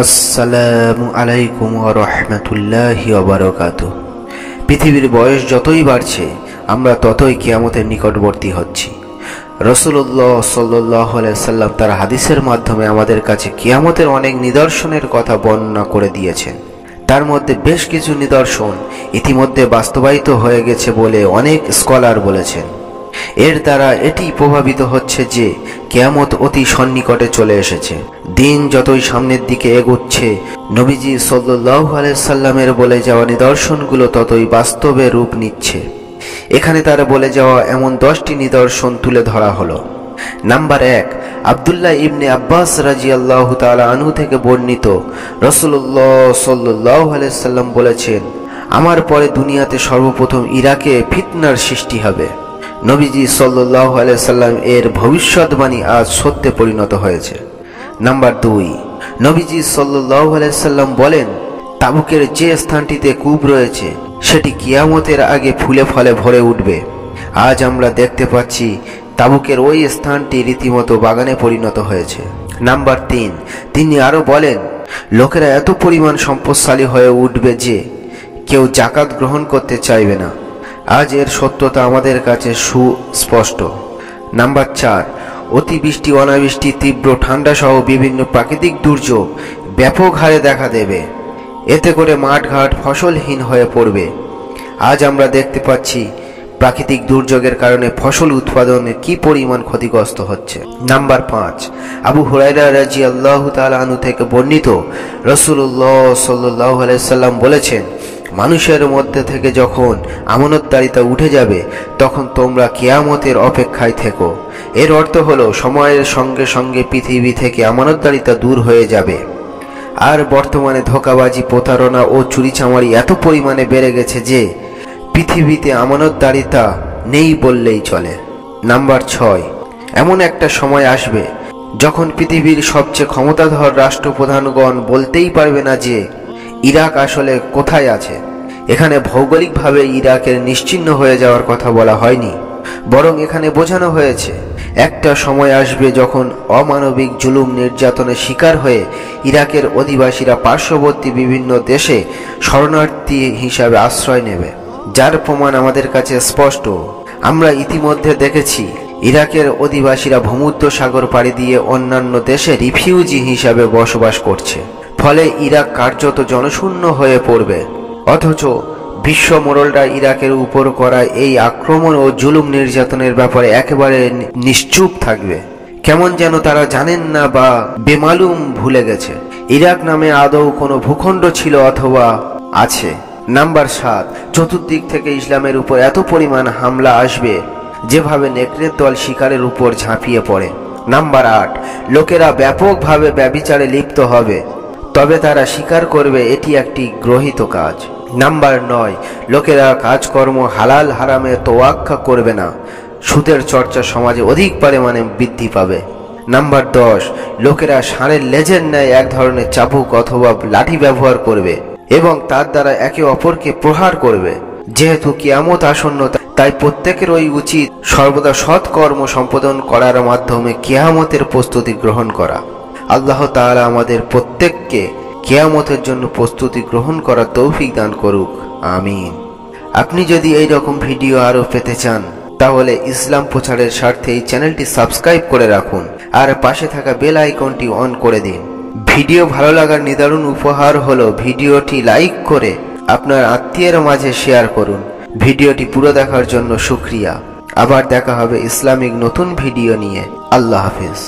আসসালামু আলাইকুম ওয়া রাহমাতুল্লাহি ওয়া বারাকাতুহু। পৃথিবীর বয়স যতই বাড়ছে আমরা ততই কিয়ামতের নিকটবর্তী হচ্ছি। রাসূলুল্লাহ সাল্লাল্লাহু আলাইহি সাল্লাম তার হাদিসের মাধ্যমে আমাদের কাছে কিয়ামতের অনেক নিদর্শনের কথা বর্ণনা করে দিয়েছেন। তার মধ্যে বেশ কিছু নিদর্শন ইতিমধ্যে বাস্তবায়িত হয়ে গেছে বলে অনেক স্কলার বলেছেন। এর দ্বারা এটি প্রভাবিত হচ্ছে যে কিয়ামত অতি সন্নিকটে চলে এসেছে। দিন যতই সামনের দিকে এগোচ্ছে নবীজি সাল্লাল্লাহু আলাইহি সাল্লামের বলে যাওয়া নিদর্শনগুলো ততই বাস্তবে রূপ নিচ্ছে। এখানে তার বলে যাওয়া এমন 10টি নিদর্শন তুলে ধরা হলো। নাম্বার 1, আব্দুল্লাহ ইবনে আব্বাস রাদিয়াল্লাহু তাআলা আনহু থেকে বর্ণিত, রাসূলুল্লাহ সাল্লাল্লাহু আলাইহি সাল্লাম বলেছেন, আমার পরে দুনিয়াতে সর্বপ্রথম ইরাকে ফিতনার সৃষ্টি হবে। নবীজি সাল্লাল্লাহু আলাইহি সাল্লাম এর ভবিষ্যৎবাণী আজ সত্যে পরিণত হয়েছে। নাম্বার 2, নবীজি সাল্লাল্লাহু আলাইহি সাল্লাম বলেন, তাবুকের যে স্থানটিতে কূপ রয়েছে সেটি কিয়ামতের আগে ফুলে ফলে ভরে উঠবে। আজ আমরা দেখতে পাচ্ছি তাবুকের ওই স্থানটি রীতিমতো বাগানে পরিণত হয়েছে। নাম্বার 3, তিনি আরো বলেন, লোকেরা এত পরিমাণ সম্পদশালী হয়ে উঠবে যে কেউ যাকাত গ্রহণ করতে চাইবে না। আজ এর সত্যতা আমাদের কাছে সুস্পষ্ট। নাম্বার 4, অতিবৃষ্টি, অনাবৃষ্টি, তীব্র ঠান্ডা সহ বিভিন্ন প্রাকৃতিক দুর্যোগ ব্যাপক হারে দেখা দেবে। এতে করে মাঠঘাট ফসলহীন হয়ে পড়বে। আজ আমরা দেখতে পাচ্ছি প্রাকৃতিক দুর্যোগের কারণে ফসল উৎপাদনে কি পরিমাণ ক্ষতিগ্রস্ত হচ্ছে। নাম্বার 5, আবু হুরায়রা রাদিয়াল্লাহু তাআলা আনহু থেকে বর্ণিত, রাসূলুল্লাহ সাল্লাল্লাহু আলাইহি সাল্লাম বলেছেন, মানুষের মধ্যে থেকে যখন আমানতদারিতা উঠে যাবে তখন তোমরা কিয়ামতের অপেক্ষায় থেকো। এর অর্থ হলো সময়ের সঙ্গে সঙ্গে পৃথিবী থেকে আমানতদারিতা দূর হয়ে যাবে। আর বর্তমানে ধোঁকাবাজি, প্রতারণা ও চুরিচামারি এত পরিমাণে বেড়ে গেছে যে পৃথিবীতে আমানতদারিতা নেই বললেই চলে। নাম্বার 6, এমন একটা সময় আসবে যখন পৃথিবীর সবচেয়ে ক্ষমতাধর রাষ্ট্রপ্রধানগণ বলতেই পারবে না যে ইরাক আসলে কোথায় আছে। এখানে ভৌগোলিকভাবে ইরাকের নিশ্চিহ্ন হয়ে যাওয়ার কথা বলা হয়নি, বরং এখানে বোঝানো হয়েছে একটা সময় আসবে যখন অমানবিক জুলুম নির্যাতনের শিকার হয়ে ইরাকের অধিবাসীরা পার্শ্ববর্তী বিভিন্ন দেশে শরণার্থী হিসাবে আশ্রয় নেবে, যার প্রমাণ আমাদের কাছে স্পষ্ট। আমরা ইতিমধ্যে দেখেছি ইরাকের অধিবাসীরা ভূমধ্যসাগর পাড়ি দিয়ে অন্যান্য দেশে রিফিউজি হিসাবে বসবাস করছে। ফলে ইরাক কার্যত জনশূন্য হয়ে পড়বে। অথচ বিশ্ব মোড়লরা ইরাকের উপর করা এই আক্রমণ ও জুলুম নির্যাতনের ব্যাপারে একেবারে নিশ্চুপ থাকবে। কেমন যেন তারা জানেন না বা বেমালুম ভুলে গেছে ইরাক নামে আদৌ কোনো ভূখণ্ড ছিল অথবা আছে। নাম্বার 7, চতুর্দিক থেকে ইসলামের উপর এত পরিমাণ হামলা আসবে যেভাবে নেকড়ের দল শিকারের উপর ঝাঁপিয়ে পড়ে। নাম্বার 8, লোকেরা ব্যাপকভাবে ব্যভিচারে লিপ্ত হবে, তবে তারা স্বীকার করবে এটি একটি গ্রহিত কাজ। নাম্বার 9, লোকেরা কাজকর্ম হালাল হারামে তোয়াক্কা করবে না, সুদের চর্চা সমাজে অধিক পরিমাণে বৃদ্ধি পাবে। নাম্বার 10, লোকেরা ষাঁড়ের লেজের ন্যায় এক ধরনের চাবুক অথবা লাঠি ব্যবহার করবে এবং তার দ্বারা একে অপরকে প্রহার করবে। যেহেতু কিয়ামত আসন্ন, তাই প্রত্যেকেরই উচিত সর্বদা সৎ কর্ম সম্পাদন করার মাধ্যমে কিয়ামতের প্রস্তুতি গ্রহণ করা। আল্লাহ তাআলা আমাদের প্রত্যেককে কিয়ামতের জন্য প্রস্তুতি গ্রহণ করার তৌফিক দান করুক, আমিন। আপনি যদি এই রকম ভিডিও আরো পেতে চান তাহলে ইসলাম প্রচারের স্বার্থে এই চ্যানেলটি সাবস্ক্রাইব করে রাখুন আর পাশে থাকা বেল আইকনটি অন করে দিন। ভিডিও ভালো লাগার নিদারুণ উপহার হলো ভিডিওটি লাইক করে আপনার আত্মীয়ের মাঝে শেয়ার করুন। ভিডিওটি পুরো দেখার জন্য শুকরিয়া। আবার দেখা হবে ইসলামিক নতুন ভিডিও নিয়ে। আল্লাহ হাফেজ।